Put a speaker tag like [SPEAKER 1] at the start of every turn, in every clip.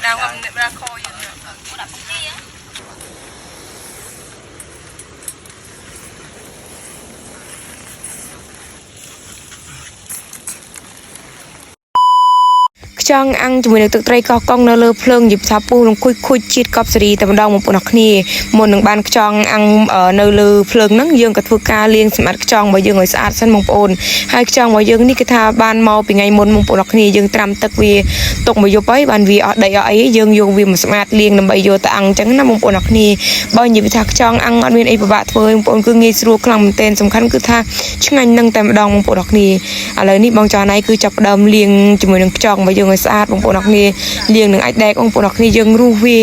[SPEAKER 1] đào ngâm ra khô dương rồi ចង់អាំងជាមួយនឹងទឹកត្រីកោះកុងនៅលើភ្លើងយិបថាពុះនឹងខូចជាតិកប់សេរីតែម្ដងមកប៉ុណ្ណោះគ្នាមុននឹងបានខ្ចង់អាំងនៅលើភ្លើងហ្នឹងយើងក៏ធ្វើការលាងសម្អាតខ្ចង់របស់យើងឲ្យស្អាតសិនបងប្អូនហើយខ្ចង់របស់យើងនេះគឺថាបានមកពីថ្ងៃមុនបងប្អូនគ្នាយើងត្រាំទឹកវាទុកមួយយប់ហើយបានវាអត់ដីអត់អីយើងយកវាមកស្អាតលាងដើម្បីយកទៅអាំងអញ្ចឹងណាបងប្អូនគ្នាបើនិយាយថាខ្ចង់អាំងអត់មានអីពិបាកធ្វើបងប្អូនគឺងាយស្រួលខ្លាំងមែនទែនសំខាន់គឺថាឆ្ងាញ់នឹងតែម្ដងបងប្អូនគ្នាឥឡូវនេះបងចៅណៃគឺចាប់ផ្ដើមលាងជាមួយនឹងខ្ចង់របស់យើងឲ្យស្អាតបងប្អូនគ្នាលាងនឹងអាចដែកបងប្អូនគ្នាយើងរុះវា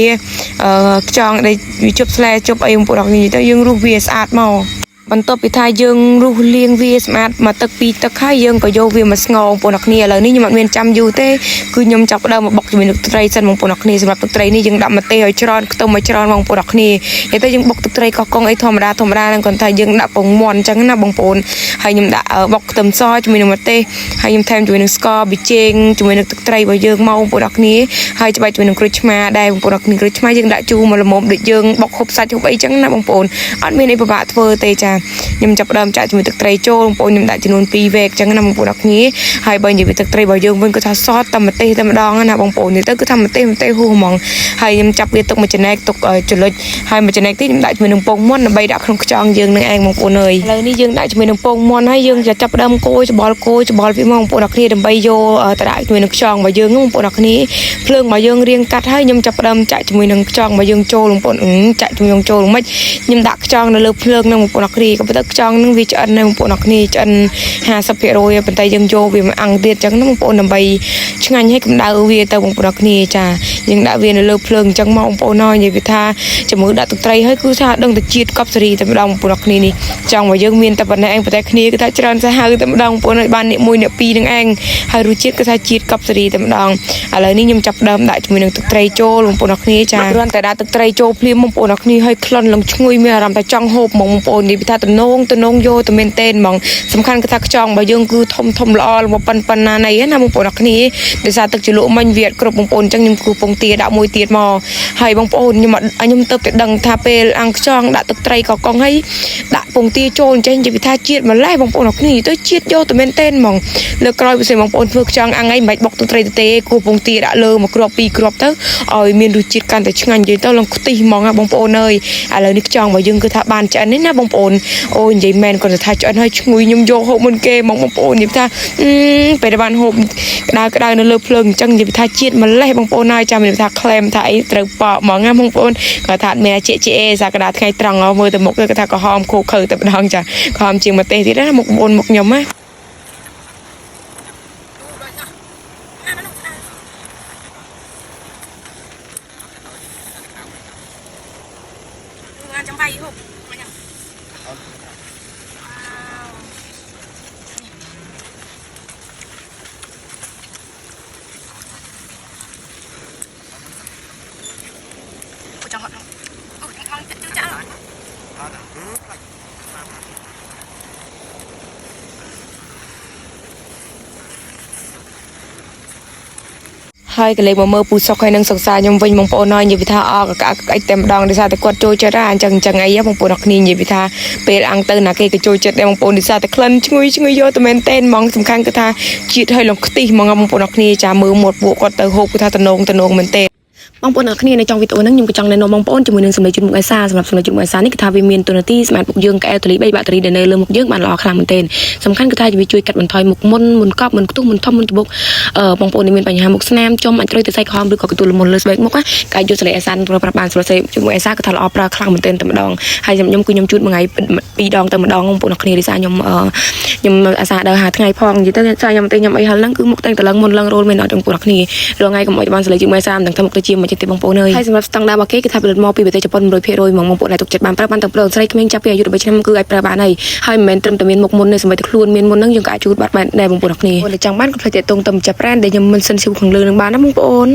[SPEAKER 1] ខ្ចង់ដែលវាជប់ស្លែជប់អីបងប្អូនគ្នាទៅយើងរុះវាស្អាតមកបន្ទាប់ពីថាយើងរុះលាងវាស្អាតមកទឹកពីទឹកហើយយើងក៏យកវាមកស្ងោបងប្អូនគ្នាឥឡូវនេះខ្ញុំអត់មានចាំយូរទេគឺខ្ញុំចាប់ផ្ដើមមកបុកជាមួយនឹងទឹកត្រីសិនបងប្អូនគ្នាសម្រាប់ទឹកត្រីនេះយើងដាក់ម្ទេសឲ្យច្រើនខ្ទឹមឲ្យច្រើនបងប្អូនគ្នានិយាយទៅយើងបុកទឹកត្រីកោះកុងអីធម្មតាហ្នឹងគាត់ថាយើងដាក់ពងមាន់អញ្ចឹងណាបងប្អូនហើយខ្ញុំដាក់បុកខ្ទឹមសជាមួយនឹងម្ទេសហើយខ្ញុំថែមជាមួយនឹងស្ករប៊ីចេងជាមួយនឹងទឹកត្រីរបស់យើងមកបងប្អូនគ្នាហើយច្បាយជាមួយនឹងក្រូចឆ្មាដែរបងប្អូនគ្នាក្រូចឆ្មាយើងដាក់ជូរមកល្មមដូចយើងបុកហូបសាច់ហូបអីអញ្ចឹងណាបងប្អូនអត់មានអីពិបាកធ្វើទេចាខ្ញុំចាប់ផ្ដើមចាក់ជាមួយទឹកត្រីចូលបងប្អូនខ្ញុំដាក់ចំនួន2វែកអញ្ចឹងណាបងប្អូនគ្នាហើយបើនិយាយពីទឹកត្រីរបស់យើងវិញគឺថាសតតែម្ទេសតែម្ដងណាបងប្អូននេះទៅគឺថាម្ទេសហូរហ្មងហើយខ្ញុំចាប់វាទុកមួយចំណែកទុកចលុចហើយមួយចំណែកទៀតខ្ញុំដាក់ជាមួយនឹងពងមាន់ដើម្បីដាក់ក្នុងខ្ចង់យើងនឹងឯងបងប្អូនអើយឥឡូវនេះយើងដាក់ជាមួយនឹងពងមាន់ហើយយើងចាប់ផ្ដើមកូរច្បល់វាមកបងប្អូនគ្នាដើម្បីយកទៅដាក់ជាមួយនឹងខ្ចង់របស់យើងបងប្អូនគ្នាភ្លើងរបស់យើងរៀងកាត់ហើយខ្ញុំចាប់ផ្ដើមចាក់ជាមួយនឹងខ្ចង់របស់យើងចូលបងប្អូនចាក់ជាមួយនឹងចូលមិនខ្ញុំដាក់ខ្ចង់នៅលើភ្លើងនឹងបងប្អូនគ្នាក៏ប៉ុន្តែខ្ចង់នឹងវាឆ្អិនដែរបងប្អូនគ្នាឆ្អិន 50% ប៉ុន្តែយើងយកវាមកអាំងទៀតអញ្ចឹងណាបងប្អូនដើម្បីឆ្ងាញ់ឲ្យកម្ដៅវាទៅបងប្អូនគ្នាចាយើងដាក់វានៅលើភ្លើងអញ្ចឹងមកបងប្អូនហើយនិយាយថាជាមួយដាក់ទឹកត្រីហើយគឺថាដឹងតែជាតិកប់សេរីតែម្ដងបងប្អូនគ្នានេះចង់មកយើងមានតែប៉ុណ្ណេះឯងប៉ុន្តែគ្នាគឺថាច្រើនសាហាវតែម្ដងបងប្អូនឲ្យបានអ្នក1អ្នក2នឹងឯងហើយរសជាតិគឺថាជាតិកប់សេរីតែម្ដងឥឡូវនេះខ្ញុំចាប់ដើមដាក់ជាមួយនឹងទឹកត្រីចូលបងប្អូនគ្នាចាគ្រាន់តែដាក់ទឹកត្រីចូលភ្លាមបងប្អូនគ្នាហើយក្លិនឡើងឈ្ងុយមានអារម្មណ៍ថាចង់ហូបហ្មងបងប្អូននិយាយថាតំណងយកតែមែនតែនហ្មងសំខាន់គឺថាខ្ចង់របស់យើងគឺធំល្អមកប៉ុណ្ណាណីណាបងប្អូនគ្នាដោយសារទឹកជ្រលក់មិញវាអត់គ្រប់បងប្អូនអញ្ចឹងខ្ញុំគូពងទាដាក់មួយទៀតមកហើយបងប្អូនខ្ញុំទៅតែដឹងថាពេលអាំងខ្ចង់ដាក់ទឹកត្រីកកុងហើយដាក់ពងទាចូលអញ្ចឹងនិយាយថាជាតិម្លេះបងប្អូនគ្នាទៅជាតិយកតែមែនតែនហ្មងលើក្រោយពិសេសបងប្អូនធ្វើខ្ចង់អាំងអីមិនបាច់បុកទឹកត្រីទេគូពងទាដាក់លើមួយគ្រាប់ពីរគ្រាប់ទៅឲ្យមានរសជាតិកាន់តែឆ្ងាញ់និយាយទៅឡើងខ្ទិះហ្មងបងប្អូនអើយឥឡូវនេះខ្ចង់របស់យើងគឺថាបានឆ្អិននេះណាបងប្អូនអូនិយាយមែនគាត់ថាឆ្អិនហើយឈ្ងុយខ្ញុំយកហូបមុនគេបងប្អូននិយាយថាពេលដែលបានហូបក្តៅនៅលើភ្លើងអញ្ចឹងនិយាយថាជាតិម្លេះបងប្អូនហើយចាំនិយាយថាក្លែមថាអីត្រូវប៉ហ្មងណាបងប្អូនគាត់ថាមានជាសាកដាថ្ងៃត្រង់មើលទៅមុខគាត់ថាក្រហមខូខើតែម្ដងចាក្រហមជាងម្ទេសទៀតណាមុខបងប្អូនមុខខ្ញុំណាចាំបាយហូបចាំហត់អូមកទឹកចាក់អត់ហើយកលេសមកមើលពូសុកហើយនឹងសង្សារខ្ញុំវិញបងប្អូនហើយនិយាយថាអកអីតែម្ដងដោយសារតែគាត់ចូលចិត្តអញ្ចឹងអីបងប្អូនគ្នានិយាយថាពេលអាំងទៅណាគេក៏ចូលចិត្តដែរបងប្អូនដោយសារតែក្លិនឈ្ងុយយកតែមែនតែនហ្មងសំខាន់គឺថាជាតិឲ្យលងខ្ទិះហ្មងបងប្អូនគ្នាចាមើលមាត់ពួកគាត់ទៅហូបគឺថាតំណងមែនតែនបងប្អូនគ្នានៅtrongវីដេអូហ្នឹងខ្ញុំក៏ចង់ណែនាំបងប្អូនជាមួយនឹងសម្លេងជូនមុខអេសាសម្រាប់សម្លេងជូនមុខអេសានេះគឺថាវាមានទូនាទីសម្រាប់មុខយើងកែវតលី3បាក់តេរីដែលនៅលើមុខយើងបានល្អខ្លាំងមែនទែនសំខាន់គឺថាវាជួយកាត់បន្ថយមុខមុនកប់មុនខ្ទុះមុនធំមុនត្បុកបងប្អូនមានបញ្ហាមុខស្នាមចំអាចត្រូវទៅសាច់ក្រហមឬក៏កន្ទួលមុនលើស្បែកមុខកាយយកសម្លេងអេសាប្រើប្រាស់បានសម្រាប់ជូនមុខអេសាគឺថាល្អប្រើខ្លាំងមែនទែនតែម្ដងហើយខ្ញុំគឺខ្ញុំជូតមួយថ្ងៃ2ដងតែម្ដងបងប្អូនគ្នាដោយសារខ្ញុំអាសាដើរ5ថ្ងៃផងនិយាយទៅខ្ញុំតែខ្ញុំអីហិលហ្នឹងគឺមុខតែងតឡើងមុនឡើងរោលមែនអត់បងប្អូនគ្នារងថ្ងៃកុំឲ្យបានសម្លេងជូនមុខអេសាមិនដឹងថាមុខទៅជាមិនចិត្តទេបងប្អូនអើយសម្រាប់ស្តង់ដាររបស់គេគឺថាផលិតមកពីប្រទេសជប៉ុន 100% ហ្មងបងប្អូនដែលទុកចិត្តបានប្រើបានទាំងប្រុសស្រីក្មេងចាប់ពីអាយុ13ឆ្នាំគឺអាចប្រើបានហើយមិនមែនត្រឹមតែមានមុខមុនទេសម្រាប់តែខ្លួនមានមុនហ្នឹងយើងក៏អាចជួលបាត់បានដែរបងប្អូនគ្នាចង់បានក៏ផ្លេចតេតងទៅចាប់ប្រានដែលខ្ញុំមិនសិនស៊ីវខាងលើនឹងបានណាបងប្អូន